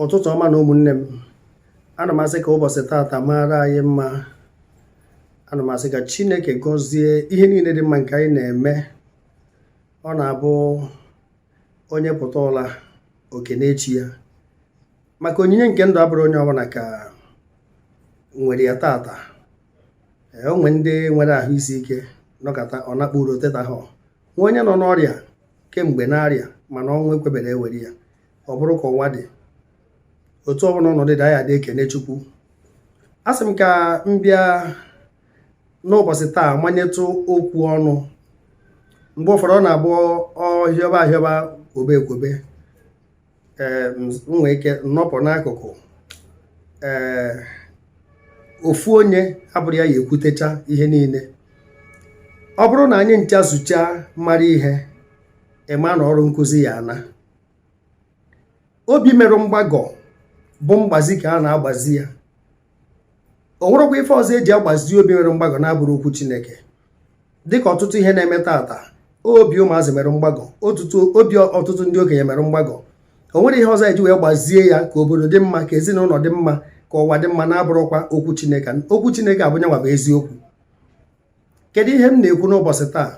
Ụtụtụ ọma na ụmụnne m. Ana m asị ka ụbọchị taata mara anyị mma. Ana m asị ka Chineke gọzie ihe niile dị mma nke anyị na-eme. Ọ na-abụ onye pụta ụla oke n'echi ya. Maka onyinye nke ndụ abụrụ onye ọbụla ka nwere ya taata. Onwe ndị nwere ahụ isi ike nọkata ọ nakpụ uro teta ha. Nwa onye nọ n'ọrịa kemgbe n'arịa mana ọnwụ ekwebere ewere ya. Ọ bụrụ ka ụwa dị. Otu ọbụla ọnọdụ dị anyị adị ekene Chukwu. Asị m ka m bịa n'ụbọchị taa manyetụ okwu ọnụ. Mgbe ụfọdụ ọ na-abụ ọhịọba ahịọba kwobe ekwobe. Nwee ike nnọpụ n'akụkụ. Ofu onye abụrụ ya ya ekwutecha ihe niile. Ọ bụrụ na anyị ncha zụcha mara ihe ịma na ọrụ nkụzi ya ana. Obi merụ mgbagọ bụ mgbazi ka a na-agbazi ya. O nwerekwa ife ọzọ eji agbazi obi mere mgbagọ na-abụrụ okwu Chineke. Dịka ọtụtụ ihe na-eme taata, obi ụmụazị mere mgbagọ, obi ọtụtụ ndị okenye mere mgbagọ. O nwere ihe ọzọ eji wee gbazie ya ka obodo dị mma, ka ezinụlọ dị mma, ka ụwa dị mma na-abụrụkwa okwu Chineke. Okwu Chineke abụnye nwa bụ eziokwu. Kedu ihe m na-ekwu n'ụbọchị taa?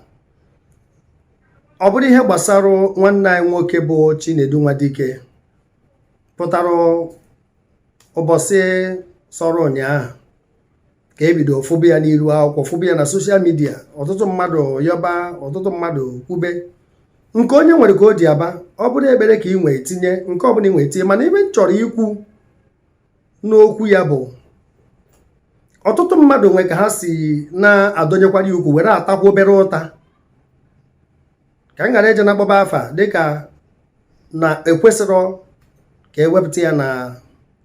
Ọ bụrụ ihe gbasara nwanne anyị nwoke bụ Chinedu Nwadike. Pụtara ụbọchị sọrọ ụnyaahụ ka ebido fụbụ ya n'iru akwụkwọ, fụbụ ya na soshal midia. Ọtụtụ mmadụ yọba, ọtụtụ mmadụ kwube. Nke onye nwere ka o ji aba, ọ bụrụ ekpere ka ị nwee tinye, nke ọ bụla ị nwee tinye. Mana ibe m chọrọ ikwu n'okwu ya bụ ọtụtụ mmadụ nwe ka ha si na-adọnyekwara ya ukwu were atakwa obere ụta. Ka m ghara eje na akpọba afa dịka na ekwesịrọ ka ewepụta ya na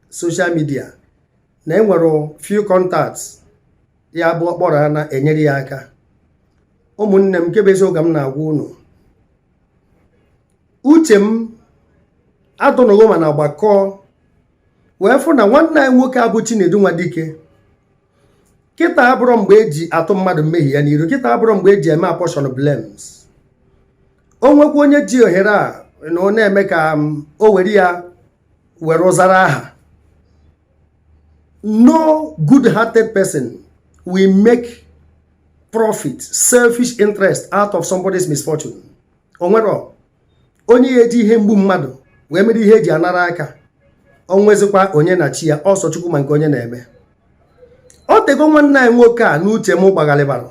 soshal midia, na enwere few contacts ya bụ ọkpọrọ ya na-enyere ya aka. Ụmụnne m, nke bụ eziokwu m na-agwa unu, uche m adụnụgo ma na gbakọ wee fụ na nwanne anyị nwoke abụ Chinedu Nwadike. Kịta abụrụ mgbe eji atụ mmadụ mmehie ya n'iru. Kịta abụrụ mgbe eji eme apportion blames. O nwekwa onye ji ohere a na ọ na-eme ka o were ya were ụzara aha. No good-hearted person will make profit, selfish interest out of somebody's misfortune. O nwere onye ya eji ihe mgbu mmadụ wee mere ihe eji anara aka. O nwezikwa onye na chi ya, ọsọ Chukwu ma nke onye na-eme. O tego nwanne anyị nwoke a n'uche m gbaghalịbara.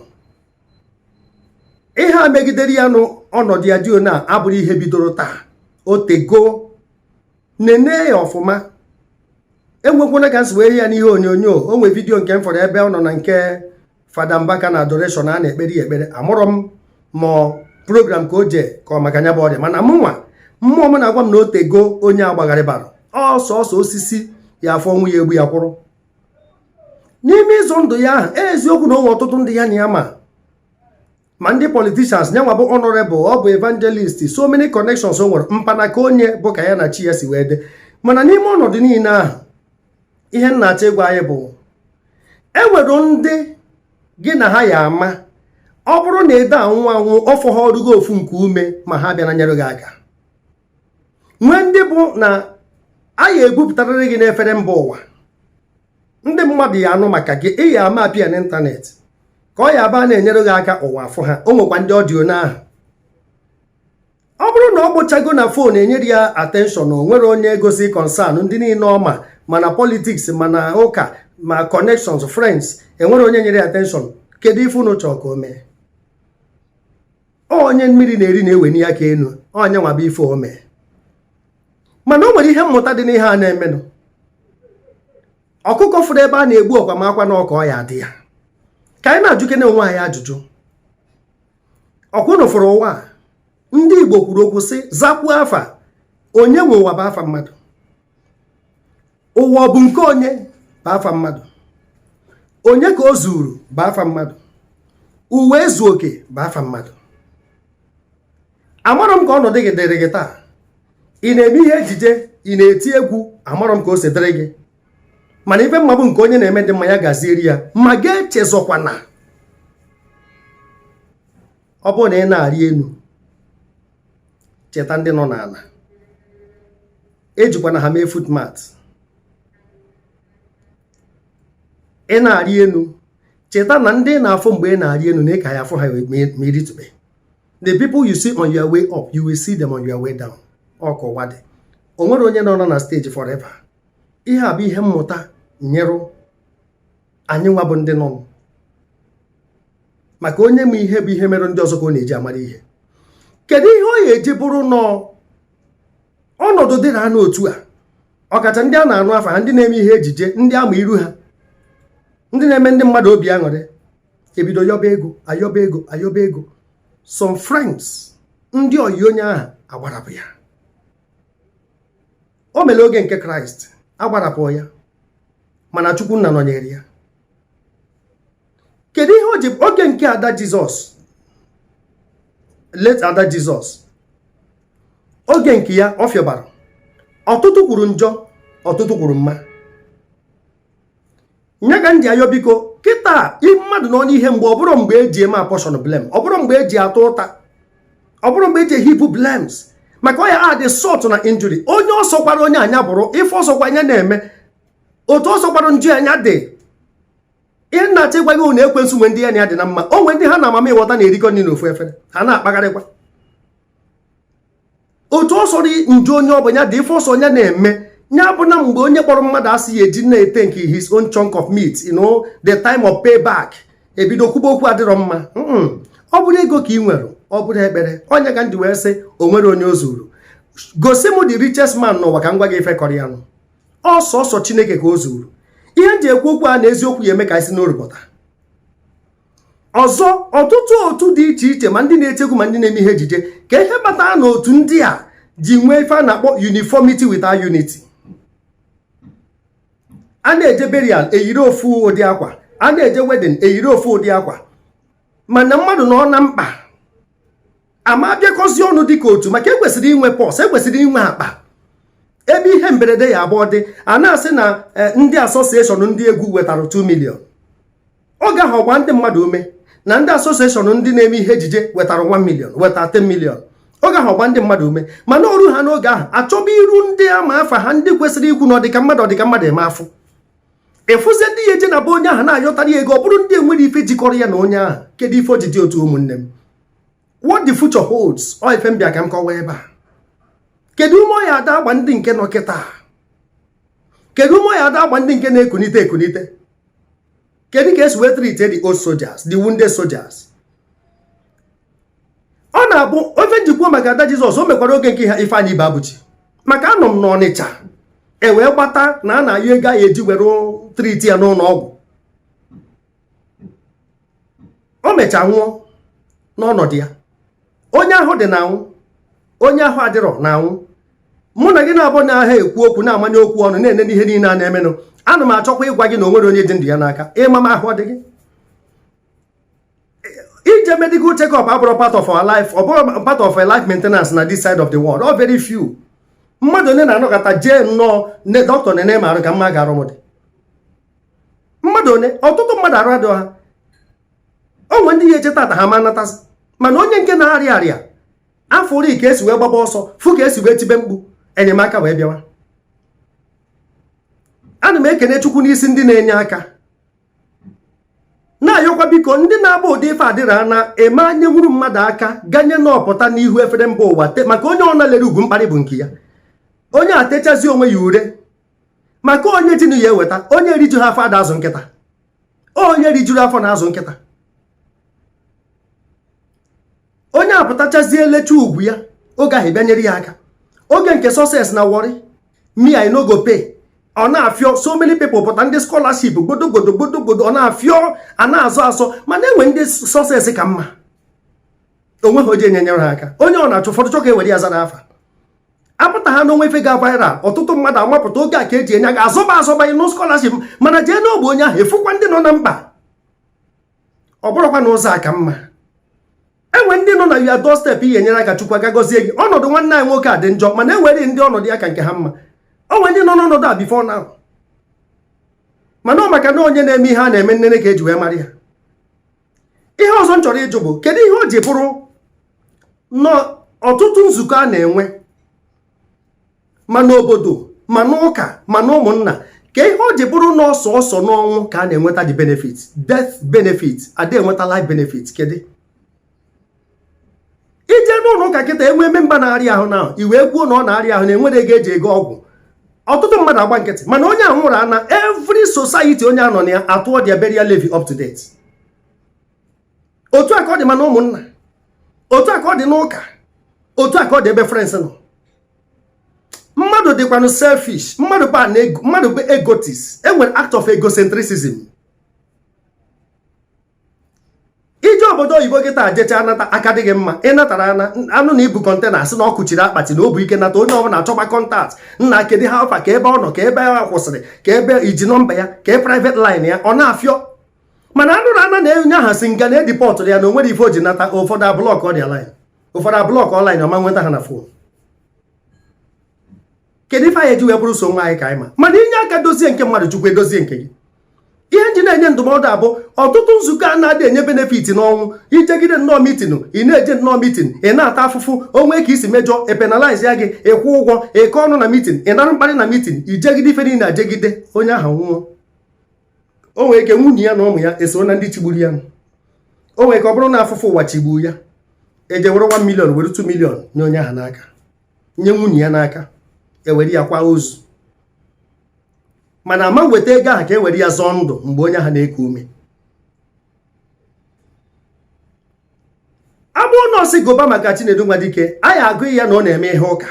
Ihe a megidere ya n'ọnọdụ ya dị one a abụrụ ihe bidoro taa. O tego nene ya ọfụma. Enwekwana ka nsi wee ya n'ihe onyonyo. O nwe vidio nke m fọrọ ebe ọ nọ na nke Fada Mbaka na adoration a na-ekpere ya ekpere. Amụrọ m ma program ka o je ka ọ maka nya bụ ọrịa. Mana mmụọ m na-agwa m na o tego onye agbagharịbara. Ọsọ osisi ya afọ ọnwụ ya egbu ya kwụrụ. N'ime ịzụ ndụ ya ahụ, eziokwu na onwe ọtụtụ ndị ya na ya ma ndị politicians, nyanwa bụ honorable, ọ bụ evangelist, so many connections o nwere, mpanaka onye bụ ka ya na chi ya si wee dị. Mana n'ime ọnọdụ niile ahụ, ihe m na-achọ ịgwa anyị bụ enwere ndị gị na ha ya ama. Ọ bụrụ na ede anwụ ọfọ ha ọrụgo ofu nke ume ma ha bịa na nyere gị aka. Nwee ndị bụ na a ya ebupụtarịrị gị n'efere mba ụwa. Ndị mmadụ ya anụ maka gị, ị ya ama apịa n'ịntanetị ka ọ ya aba na-enyere gị aka ụwa afọ ha. O nwekwa ndị ọdịo n'ahụ. Ọ bụrụ na ọ kpụchago na fon enyere ya attention, o nwere onye gosi concern ndị niile ọma, mana politics, mana ụka, ma connections, friends, enwere onye nyere ya attention. Kedu ife unu chọọ ka o mee? Onye mmiri na-eri na-ewe n'ihe aka enu, onye nwa bụ ife o mee. Mana o nwere ihe mmụta dị n'ihe a na-emenụ. Ọkụkọ fụrụ ebe a na-egbu ọkwamakwa na ọka ọ ya dị ya. Ka anyị na-ajụkene onwe anyị ajụjụ. Ọkwụnụ fụrụ ụwa. Ndị Igbo kwuru okwu sị, zakwuo afa. Onye nwe ụwa bụ afa mmadụ. Ụwa ọ bụ nke onye bụ afa mmadụ. Onye ka o zuru bụ afa mmadụ. Uwe ezu oke bụ afa mmadụ. Amarọ m ka ọnọdụ gị dịrị gị taa. Ị na-eme ihe ejije, ị na-eti egwu, amarọ m ka o si dịrị gị. Mana ife mma bụ nke onye na-eme dị mma ya gazieri ya. Ma ga-echezọkwana ọ bụrụ na ị na-arị elu, cheta ndị nọ n'ala. ejikwana ha mee footmat. Ị na-arị enu, cheta na ndị na-afụ mgbe ị na-arị enu na ị ka ya afụ ha ma iritube. The people you see on your way up, you will see them on your way down. Ọkụ ụwa dị. O nwere onye nọ na stage forever. Ihe a bụ ihe mmụta nyerụ anyị nwa bụ ndị nọ. Maka onye m ihe bụ ihe mere ndị ọzọ ka ọ na-eji amara ihe. Kedu ihe ọ ya eji bụrụ nọ ọnọdụ dị na n'otu a? Ọkacha ndị a na-anụ afa ha, ndị na-eme ihe ejije, ndị ama iru ha, ndị na-eme ndị mmadụ obi aṅụrị, ebido yọba ego, ayọba ego, ayọba ego. Some friends, ndị oyi onye ahụ agbarapụ ya. O mere oge nke Kraịst, agbarapụ ya, mana Chukwu nna nọnyere ya. Kedu ihe o ji oge nke Ada Jizọs, late Ada Jizọs, oge nke ya ọ fịọbara, ọtụtụ kwuru njọ, ọtụtụ kwuru mma. Nye ka ndị ayọ biko kịta mmadụ nọ n'ihe mgbe ọ bụrụ mgbe eji eme apportion blame, ọ bụrụ mgbe eji atụ ụta, ọ bụrụ mgbe eji heap blames, maka ọ ya adị sort na injury. Onye ọsọ kwara onye anya bụrụ ife ọsọ kwa anya na-eme otu ọsọ kwara njụ anya dị. Ihe na-achọ ịgwa gị na ekwensu nwe ndị ya na ya dị na mma. O nwe ndị ha na amama ịghọta na-erikọ nri n'ofu efere, ha na-akpagharịkwa. Otu ọsọ dị njụ onye ọbụla dị ife ọsọ onye na-eme. Nya bụ na mgbe onye kpọrọ mmadụ asị ya eji na-ete nke his own chunk of meat, the time of payback, ebido kwuba okwu adịrọ mma. Ọ bụrụ ego ka ị nwere, ọ bụrụ ekpere, onye ka ndị wee sị o nwere onye o zuru. Gosi m the richest man n'ụwa ka m gwa gị ife kọrọ ya nụ. Ọsọsọ Chineke ka o zuru. Ihe nji ekwu okwu a na eziokwu ya eme ka isi n'orupụta. Ọzọ, ọtụtụ otu dị iche iche, ma ndị na-etegwu ma ndị na-eme ihe ejije, ka ihe kpatara na otu ndị a ji nwee ife a na-akpọ uniformity without unity. A na-eje burial eyiri ofu ụdị akwa, a na-eje wedding eyiri ofu ụdị akwa, mana mmadụ nọ na mkpa ama abịakọzi ọnụ dịka otu, maka ekwesịrị inwe pọs, ekwesịrị inwe akpa. Ebe ihe mberede ya abụọ dị, a na-asị na ndị asosieshọn ndị egwu wetara 2 million. Ọ ga-ahọkwa ndị mmadụ ume na ndị asosieshọn ndị na-eme ihe ejije wetara 1 million, wetara 10 million. Ọ ga-ahọkwa ndị mmadụ ume, mana oru ha n'oge ahụ achọba iru ndị ama afa ha, ndị kwesịrị ikwu na ọdịka mmadụ eme afụ. Efuzie ndị ya eje na be onye ahụ na-ayọtara ego, ọ bụrụ ndị enwere ife jikọrọ ya na onye ahụ. Kedu ife ojiji otu ụmụnne m? What the future holds, ọ ife mbịa ka m kọwa ebe a. Kedu ụmụ ya ada agba ndị nke nọ kịta? Kedu ụmụ ya ada agba ndị nke na-ekunite ekunite? Kedu ka esi wee treat the old soldiers, the wounded soldiers? Ọ na-abụ ofe njikwa maka Ada Jizọs, o mekwara oge nke ha Ifeanyị Ibe Abụchi, maka anọ m n'Ọnịcha wee gbata na a na-ayọ ego ya eji were treat ya n'ụlọ ọgwụ. O mecha nwụọ n'ọnọdụ ya. Onye ahụ dị na anwụ, onye ahụ adịrọ na anwụ. Mụ na gị na-abụ na aha ekwu okwu na-amanye okwu ọnụ na-ene n'ihe niile a na-emenụ. Ana m achọkwa ịgwa gị na o nwere onye dị ndụ ya n'aka. Ịma m ahụ ọ dị gị. Ije medical check-up abụrụ part of our life, ọ bụrụ part of a life maintenance na this side of the world. Ọ very few. Mmadụ onye na-anọkọta jee nnọọ ne dọkịta na-ene m arụ ka mma ga-arụ m dị. Mmadụ onye, ọtụtụ mmadụ arụ adịghị ha. O nwere ndị ya echeta ata ha ma natasị, mana onye nke na-arịa arịa afọ ori ka esi wee gbaba ọsọ, fụ ka esi wee tibe mkpu, enyemaka wee bịawa. Ana m ekene Chukwu n'isi ndị na-enye aka, na-ayọkwa biko ndị na-agba ụdị ife adịra na eme anya nwuru mmadụ aka ganye n'ọpụta n'ihu efere mba ụwa, maka onye ọ na-lere ugwu mkparị bụ nke ya. Onye atechazi onwe ya ure, maka onye tinu ya eweta, onye riju ha afọ ada azụ nkịta, onye rijuru afọ na azụ nkịta. Onye apụtachazie elecha ugwu ya, oge ahụ bịanyere ya aka. Oge nke success na worry, me I no go pay. Ọ na-afịọ, so many people pụta ndị scholarship gbodogodo, ọ na-afịọ, a na-azọ asọ, mana enwe ndị success ka mma. Onwe ha oje nyere ha aka. Onye ọ na-achụ ụfọdụ chọka ewere ya zara afa. Apụta ha n'onwe ife ga viral, ọtụtụ mmadụ amapụta oge a ka eji enye aka azọba no scholarship, mana jee n'ogbe onye ahụ efukwa ndị nọ na mkpa. Ọ bụrụkwa n'ụzọ a ka mma. Enwe ndị nọ na ya doorstep ihe nyere aka Chukwu aga gọzie gị. Ọnọdụ nwanne anyị nwoke a dị njọ, mana enwere ndị ọnọdụ ya ka nke ha mma. Onwe ndị nọ n'ọnọdụ a before now, mana ọ maka na onye na-eme ihe a na-eme nnene ka eji wee mara ya. Ihe ọzọ m chọrọ ịjụ bụ kedu ihe o ji bụrụ n'ọtụtụ nzukọ a na-enwe ma n'obodo ma n'ụka ma n'ụmụnna ka ihe o ji bụrụ na ọsọ n'ọnwụ ka a na-enweta the benefit, death benefit, ada enweta life benefit. Kedu ije n'ụlọ ụka kịta enwe memba na-arịa ahụ na iwe kwuo na ọ na-arịa ahụ na enwere ego eji ego ọgwụ, ọtụtụ mmadụ agba nkịtị, mana onye a nwụrụ ana every society onye anọ na ya atụọ dia burial levy up to date. Otu a ka ọ dị ma na ụmụnna, otu a ka ọ dị n'ụka, otu a ka ọ dị ebe friends nọ. Mmadụ dịkwanụ selfish, mmadụ bụ egotist, enwere act of egocentrism. Ije obodo oyibo kịta jecha anata aka dịghị mma, ịnatara anụ na ibu kọntena asị na ọ kụchiri akpati na o bụ ike nata, onye ọbụla achọba kọntaktị nna kedu ha ọfa ka ebe ọ nọ, ka ebe a kwụsịrị, ka ebe iji nọmba ya, ka private line ya, ọ na-afịọ. Mana anụrụ ana na-enye aha si nga na edipọtụrụ ya na onwere ife o ji nata, ụfọdụ ablọk ọ dị line, ụfọdụ ablọk ọnlaịn ọma nweta ha na fon. Kedu ife anyị eji wee bụrụ so nwa anyị ka anyị ma, mana inye aka dozie nke mmadụ, Chukwu edozie nke gị. Ihe nji na-enye ndụmọdụ abụ ọtụtụ nzukọ a na-adị enye benefit n'ọnwụ, ijegide nnọọ mitin, ị na-eje nnọọ mitin, ị na-ata afụfụ, onwe ka isi mejọ epenalize ya gị, ịkwụ ụgwọ, ịkọ ọnụ na mitin, ị nara mkparị na mitin, ijegide ife niile ajegide, onye ahụ nwụọ. O nwere ike nwunye ya na ụmụ ya eso na ndị chigburu ya. O nwere ike ọ bụrụ na afụfụ ụwa chigburu ya, eje were 1 million were 2 million nye onye ahụ n'aka, nye nwunye ya n'aka, ewere ya kwa ozu. Mana ama weta ego ahụ ka ewere ya zọọ ndụ mgbe onye ahụ na-eku ume. Abụrụ nọọsụ goba maka Chinedu Nwadike, anyị agụ ya na ọ na-eme ihe ụka,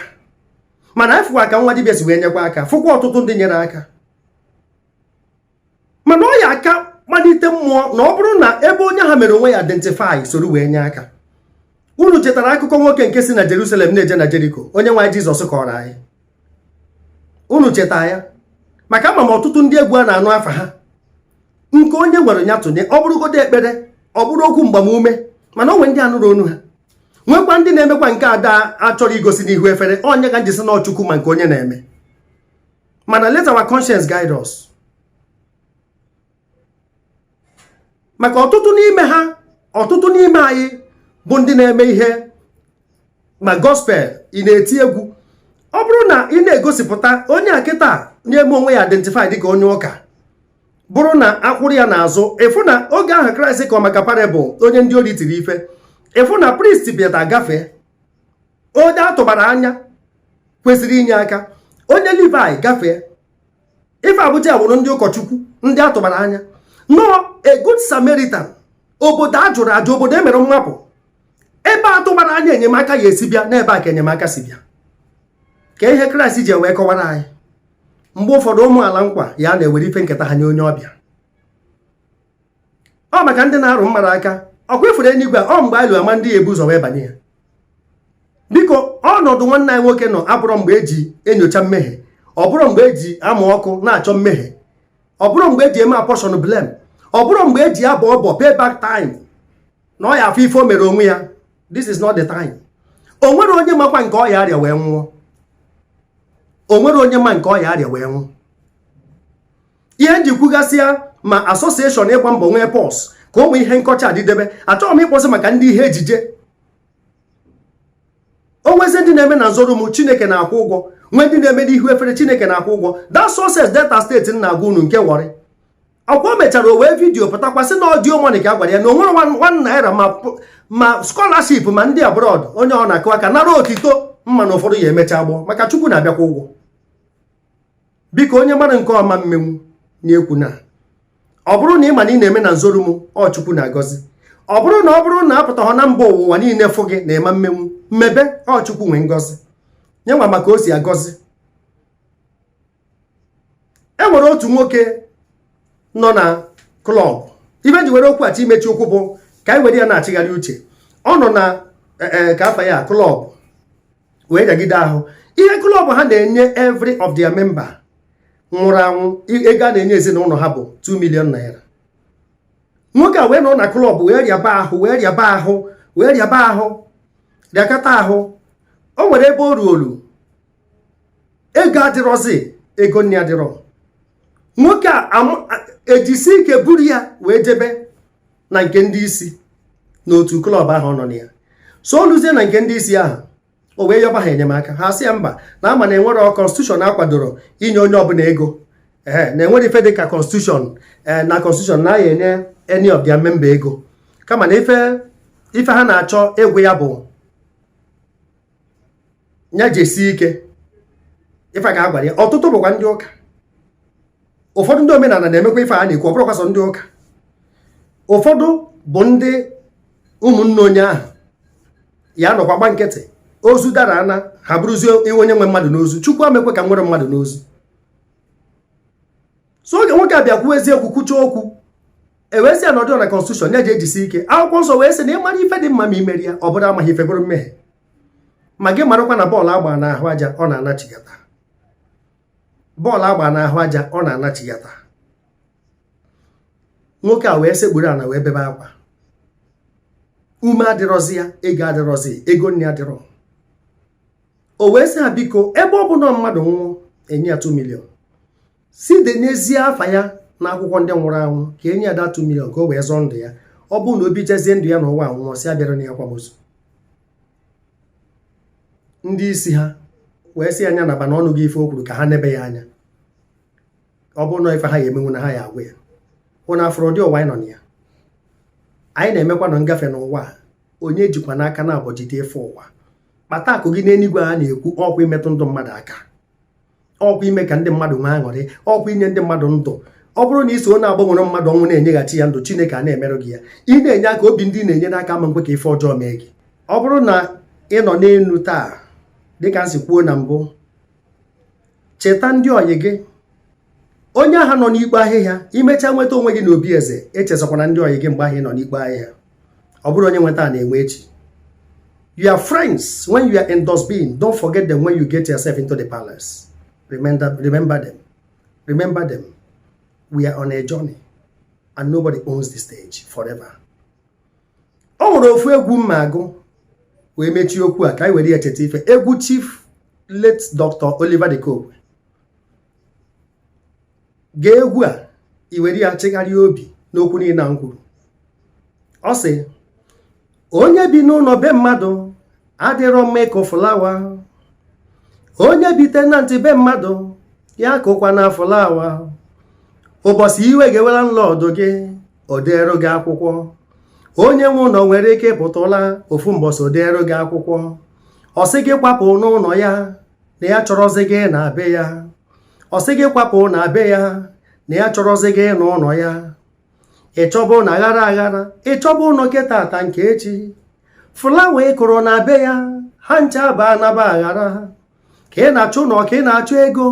mana anyị fụkwa ka nwa dibịa si wee nyekwa aka, fụkwa ọtụtụ ndị nyere aka. Mana ọ ya aka malite mmụọ na ọ bụrụ na ebe onye ahụ mere onwe ya identify soro wee nye aka. Unu chetara akụkọ nwoke nke si na Jerusalem na-eje na Jericho, onye nwaanyị Jizọs kọrọ anyị. Unu cheta ya? Maka ama m ọtụtụ ndị egwu a na-anụ afa ha, nke onye nwere nya tụnye, ọ bụrụgodo ekpere, ọ bụrụ okwu mgbamume, mana onwe ndị anụrụ onu ha. Nwekwa ndị na-emekwa nke ada achọrọ igosi n'ihu efere, onye ga njisi na ọchukwu ma nke onye na-eme. Mana let our conscience guide us. Maka ọtụtụ n'ime ha, ọtụtụ n'ime anyị bụ ndị na-eme ihe ma gospel, ị na-eti egwu. Ọ bụrụ na ị na-egosipụta onye a kịta na-eme onwe ya identify dịka onye ụka, bụrụ na akwụrụ ya n'azụ, ịfụ na oge ahụ Kraịst kọ maka parable onye ndị ori tiri ife, ịfụ na priest bịata agafe, onye atụbara anya kwesịrị inye aka, onye Levi gafee, ife abụja wụrụ ndị ụkọchukwu ndị atụbara anya. Nọọ a good Samaritan, obodo a jụrụ ajụ, obodo emere mmapụ, ebe atụbara anya enyemaka ya esi bịa, n'ebe a ka enyemaka si bịa. Ka ihe Kraịst ji wee kọwara anyị, mgbe ụfọdụ ụmụ ala nkwa ya na-ewere ife nketa ha nye onye ọbịa. Ọ maka ndị na-arụ mmadụ aka, ọkwa ifuru eluigwe ọ mgbe anyị lụ ama ndị ebu ụzọ wee banye ya. Biko ọnọdụ nwanne anyị nwoke nọ abụrụ mgbe eji enyocha mmehie, ọ bụrụ mgbe eji amụ ọkụ na-achọ mmehie, ọ bụrụ mgbe eji eme apportion blame, ọ bụrụ mgbe eji abọ ọbọ pay back time na ọ ya afọ ife o mere onwe ya. This is not the time. O nwere onye makwa nke ọ ya arịa wee nwụọ. O nwere onye ma nke ọ ya arịa wee nwụ. Ihe njikwugasịa ma association ịgba mbọ nwee pọs ka ụmụ ihe nkọcha adịdebe, achọghị m ịkpọsị maka ndị ihe ejije. O nwezi ndị na-eme na nzorumu, Chineke na-akwụ ụgwọ, nwee ndị na-eme n'ihu efere, Chineke na-akwụ ụgwọ. That success Delta steeti na-agwa unu nke Warri, akwa mechara o wee vidiyo pụtakwasị na ọdio money ka a gwara ya na o nwere 1 naira ma scholarship ma ndị abroad, onye ọ na-akụ aka nara otito mma na ụfọdụ ya emecha gbọ maka Chukwu na-abịakwa ụgwọ. Biko onye mmadụ nke ọma mmenwu na-ekwu na ọ bụrụ na ị ma na ị na-eme na nzorumu, ọ Chukwu na-agọzi. Ọ bụrụ na apụtaghọ na mba ụwa niile fụ gị na ịma mmenwu, mmebe ọ Chukwu nwee ngọzi nye nwa maka o si agọzi. E nwere otu nwoke nọ na klọb, ibe ji were okwu achi imechi okwu bụ ka anyị were ya na-achịgharị uche. Ọ nọ na ka afa ya klọb wee jagide ahụ. Ihe klọb ha na-enye every of their member nwụrụ anwụ, ego a na-enye ezinụlọ ha bụ 2 million naira. Nwoke a wee nọ na klọb wee rịaba ahụ rịakata ahụ. O nwere ebe o ruolu, ego adịrọzi, ego nne adịrọ. Nwoke a ejisi ike buru ya wee jebe na nke ndị isi n'otu klọb ahụ nọ na ya. So oluzie na nke ndị isi ahụ, o wee yọba ha enyemaka. Ha sị ya mba na ama na enwere constitution akwadoro inye onye ọbụla ego na enwere ife dịka constitution na constitution na-aya enye any of their member ego, kama na ife ha na-achọ egwu ya bụ nya jesi ike ife a ga-agwara ya. Ọtụtụ bụkwa ndị ụka, ụfọdụ ndị omenala na-emekwa ife a na-ekwu, ọ bụrụkwa sọ ndị ụka. Ụfọdụ bụ ndị ụmụnne onye ahụ ya nọkwa gba nkịtị, ozu dara ana ha bụrụzie iwe onye nwe mmadụ n'ozu. Chukwu amekwe ka nwere mmadụ n'ozu. So oge nwoke abịa kwuo eziokwu, kwucha okwu, wee sị ya nọdụ na constitution ya ji ejisi ike. Akwụkwọ nsọ wee sị na ịmara ife dị mma ma imeri ya, ọ bụrụ amaghị ife bụrụ mmehie. Ma gị marakwa na bọọlụ agba n'ahụ aja ọ na-anachigata. Bọọlụ agba n'ahụ aja ọ na-anachigata. Nwoke a wee sekpuru ana wee bebe akwa. Ume adịrọzi ya, ego adịrọzi, ego nne adịrọ. O wee sị ha biko, ebe ọ bụ na mmadụ nwụọ enye ya 2 million, si denyezie afa ya na akwụkwọ ndị nwụrụ anwụ ka enye ya da 2 million ka o wee zọọ ndụ ya. Ọ bụrụ na obi jezie ndụ ya n'ụwa anwụọ, si abịara na ya kwamozu. Ndị isi ha wee sị anya na bana ọnụ gị ife o kwuru ka ha nebe ya anya. Ọ bụrụ na ife ha ya emenwu na ha ya agwa ya. Ụna afọrọ dị ụwa anyị nọ na ya. Anyị na-emekwa na ngafe n'ụwa, onye jikwa n'aka na abọjite efe ụwa. Kpata akụ gị n'eluigwe ha na-ekwu ọkwa imetụ ndụ mmadụ aka, ọkwa ime ka ndị mmadụ nwee aṅụrị, ọkwa inye ndị mmadụ ndụ. Ọ bụrụ na iso na-agbanwere mmadụ ọnwụ na-enyeghachi ya ndụ, Chineke a na-emerụ gị ya. Ị na-enye aka, obi ndị na-enye n'aka ma nkwe ka ife ọjọọ mee gị. Ọ bụrụ na ị nọ n'elu taa, dịka nsi kwuo na mbụ, cheta ndị ọyị gị. Onye agha nọ n'ikpe ahịhịa, imecha nweta onwe gị n'obi eze, echezọkwana ndị ọyị gị mgbe ahụ ị nọ n'ikpe ahịhịa. Ọ bụrụ onye nweta na-enwe echi. Your friends, when you are in dustbin, don't forget them when you get yourself into the palace. Remember them. Remember them. We are on a journey, and nobody owns the stage forever. O nwere ofu egwu mma agụ wee mechie okwu a ka anyị were ya cheta ife. Egwu Chief late Dr. Oliver de Coque. Gee egwu a iwere ya chegharịa obi n'okwu niile na kwuru. Ọ sị, onye bi n'ụlọ be mmadụ adịrọ mma ịkụ fụlawa. Onye bi tenant be mmadụ ya kụkwa na fụlawa. Ụbọchị iwe ga-ewela nlọdụ gị, o deere gị akwụkwọ. Onye nwe ụlọ nwere ike pụtụla ofu mbọsị o deere gị akwụkwọ. Ọ sị gị kwapụ n'ụlọ ya na ya chọrọzi gị na be ya. Ọ sị gị kwapụ na be ya na ya chọrọzi gị n'ụlọ ya. Ịchọbụ na aghara aghara, ịchọbụ ụlọ gị tata nke echi. Fụlawa ị kụrụ na be ya, ha ncha ba anaba aghara. Ka ị na-achọ ụlọ, ka ị na-achọ ego,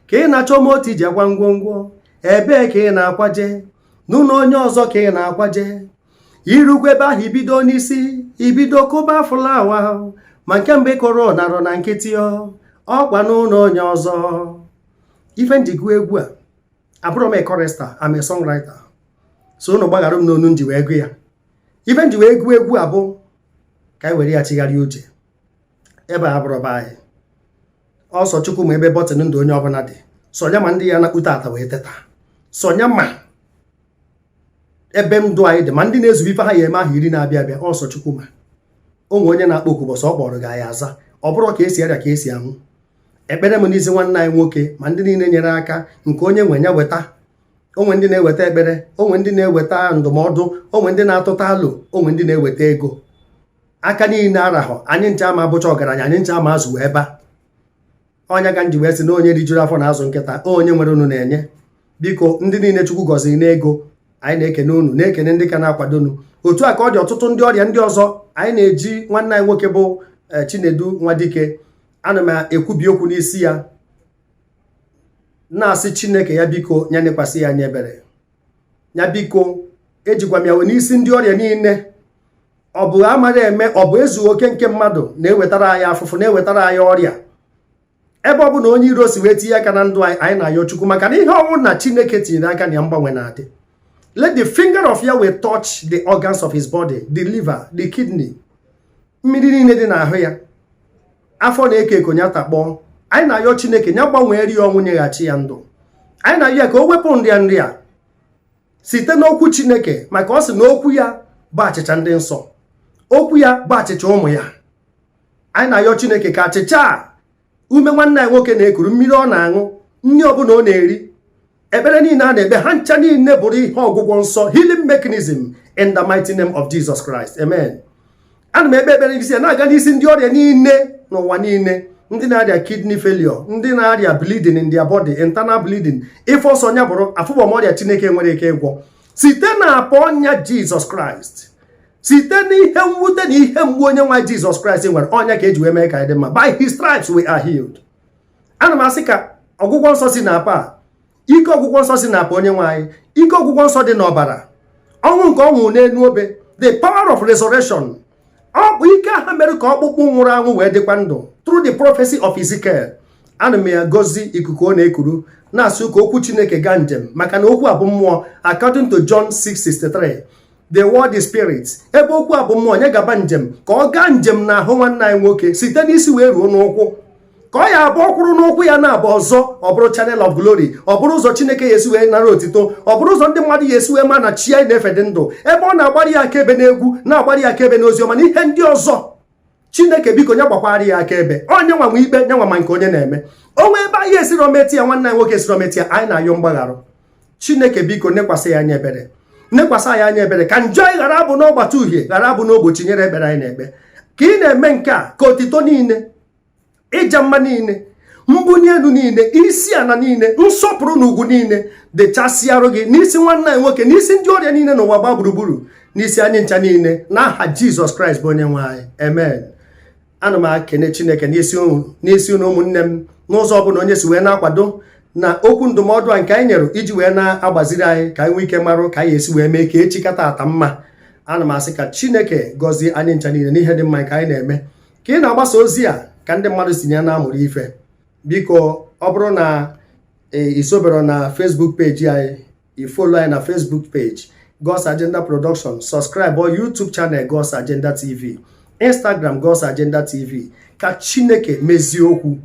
ka ị na-achọ moto iji agwa ngwongwo, ebee ka ị na-akwaje? N'ụlọ onye ọzọ ka ị na-akwaje. Irukwa ebe ahụ ibido n'isi, ibido kụba fụlawa, ma nke mgbe kụrụ narụ na nkịtị ọkwa n'ụlọ onye ọzọ. Ife njikwa egwu a, abụrụ m a chorister, I'm a songwriter. So unu gbaghara m n'onu nji wee gụ ya. Ife nji wee gụọ egwu a bụ ka anyị were ya chigharịa uche. Ebe a bụrụ be anyị. Ọsọ Chukwu ma ebe bọtịn ndụ onye ọbụla dị. Sonya ma ndị ya na-akpụta ata wee teta. Sonya ma ebe ndụ anyị dị, ma ndị na-ezube ife ha ya eme ahụ 10 na-abịa abịa. Ọsọ Chukwu ma onwe onye na-akpọ oku bọsọ ọ kpọrọ ga ya aza. Ọ bụrụ ka esi arịa ka esi anwụ. Ekpere m n'isi nwanne anyị nwoke ma ndị niile nyere aka nke onye nwe ya weta. Onwe ndị na-eweta ekpere, onwe ndị na-eweta ndụmọdụ, onwe ndị na-atụta alụ, onwe ndị na-eweta ego. Aka niile arahụ, anyị ncha ama abụcha ọgaranya, anyị ncha ama azụ ebe a. Onye ga nji wee sị na onye rijuru afọ na azụ nkịta, onye nwere unu na-enye. Biko ndị niile Chukwu gọziri n'ego, anyị na-ekene unu, na-ekene ndị ka na-akwado unu. Otu a ka ọ dị ọtụtụ ndị ọrịa ndị ọzọ anyị na-eji nwanne anyị nwoke bụ Chinedu Nwadike. Ana m ekwubi okwu n'isi ya na-asị Chineke ya biko ya nekwasị ya anya ebere. Ya biko ejikwa m ya wee n'isi ndị ọrịa niile. Ọ bụ amara eme, ọ bụ ezu oke nke mmadụ na-ewetara anyị afụfụ, na-ewetara anyị ọrịa. Ebe ọ bụ na onye iro si wee tinye aka na ndụ anyị na-ayọ Chukwu maka na ihe ọnwụ na Chineke tinyere aka na ya mgbanwe na-adị. Let the finger of Yahweh touch the organs of his body, the liver, the kidney. Mmiri niile dị n'ahụ ya. Afọ na-eke ekonye atakpọ. Anyị na-ayọ Chineke ya gbanwee ri ọnwụ nyeghachi ya ndụ. Anyị na-ayọ ya ka o wepụ nrịa site n'okwu Chineke, maka ọ sị na okwu ya bụ achịcha ndị nsọ. Okwu ya bụ achịcha ụmụ ya. anyị na-ayọ Chineke ka achịcha ume nwanne anyị nwoke na-ekuru, mmiri ọ na-aṅụ, nri ọbụla ọ na-eri, ekpere niile a na-ekpe, ha ncha niile bụrụ ihe ọgwụgwọ nsọ, healing mechanism in the mighty name of Jesus Christ. Amen. Ana m ekpe ekpere isi na-aga n'isi ndị ọrịa niile n'ụwa niile, ndị na-arịa kidney failure, ndị na-arịa bleeding in their body, internal bleeding, ife ọsọ nya bụrụ afụbọm ọrịa Chineke nwere ike ịgwọ site na apọ ọnya Jesus Christ, site n'ihe mwute na ihe mgbu onye nwa Jesus Christ nwere, ọnya ka eji wee mee ka anyị dị mma. By his stripes we are healed. Ana m asị ka ọgwụgwọ nsọ si na apa, ike ọgwụgwọ nsọ si na apa onye nwe anyị, ike ọgwụgwọ nsọ dị n'ọbara, ọnwụ nke ọ nwụrụ n'elu obe, the power of resurrection, ọ bụ ike aha mere ka ọkpụkpụ nwụrụ anwụ wee dịkwa ndụ, through the prophecy of Ezekiel. Ana m ya gozi ikuku ọ na-ekuru, na-asị ka okwu Chineke gaa njem, maka na okwu a bụ mmụọ, according to John 6:63. The word is spirit. Ebe okwu a bụ mmụọ, nye gaba njem ka ọ gaa njem na ahụ nwanne anyị nwoke site n'isi wee ruo n'ụkwụ, ka ọ ya abụọ kwụrụ n'ụkwụ ya na-abụ ọzọ, ọ bụrụ channel of glory, ọ bụrụ ụzọ Chineke ya esi wee nara otito, ọ bụrụ ụzọ ndị mmadụ ya esi wee ma na chi anyị na-efe dị ndụ, ebe ọ na-agbari ya akaebe n'egwu, na-agbari ya akaebe n'oziọma na ihe ndị ọzọ. Chineke biko nye gbakwara ya akaebe, onye nwa ikpe, nye nwa ma nke onye na-eme. Onwe ebe anyị esiri ometi ya, nwanne anyị nwoke esiri ometi ya, anyị na-ayọ mgbagharụ. Chineke biko nekwasị ya anya ebere, nekwasị ya anya ebere, ka njọ anyị ghara abụ n'ọgbata uhie, ghara abụ n'ogbochi nyere ekpere anyị na-ekpe. Ka ị na-eme nke a, ka otito niile, ịja mma niile, mbunye elu niile, isi ana niile, nsọpụrụ na ugwu niile dechasịarụ gị n'isi nwanne anyị nwoke, n'isi ndị ọrịa niile n'ụwa gba gburugburu, n'isi anyị ncha niile, n'aha Jizọs Kraịst bụ onye nwe anyị. Amen. Ana m akene Chineke n'isi unu ụmụnne m, n'ụzọ ọbụla onye si wee na-akwado na okwu ndụmọdụ a nke anyị nyere iji wee na-agbaziri anyị ka anyị nwee ike marụ ka anyị esi wee mee ka echi kata ata mma. Ana m asị ka Chineke gọzie anyị ncha niile n'ihe dị mma nke anyị na-eme. Ka ị na-agbasa ozi a ka ndị mmadụ si ya na-amụrụ ife, biko ọ bụrụ na isobero na Facebook page anyị, ifolo anyị na Facebook page God's Agenda Production, subscribe or YouTube channel God's Agenda TV, Instagram God's Agenda TV. Ka Chineke mezie okwu,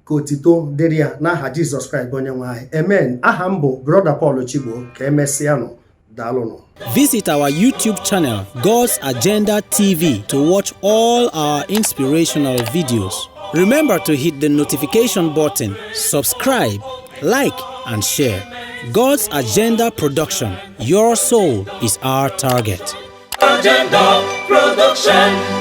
ka otito dịrị ya n'aha Jizọs Kraịst onye nwe anyị. Amen. Aha m bụ Brother Paul Chigbo. Ka emesịanụ. Daalụnụ. Visit our YouTube channel God's Agenda TV to watch all our inspirational videos. Remember to hit the notification button, subscribe, like, and share. God's Agenda Production. Your soul is our target. Agenda Production.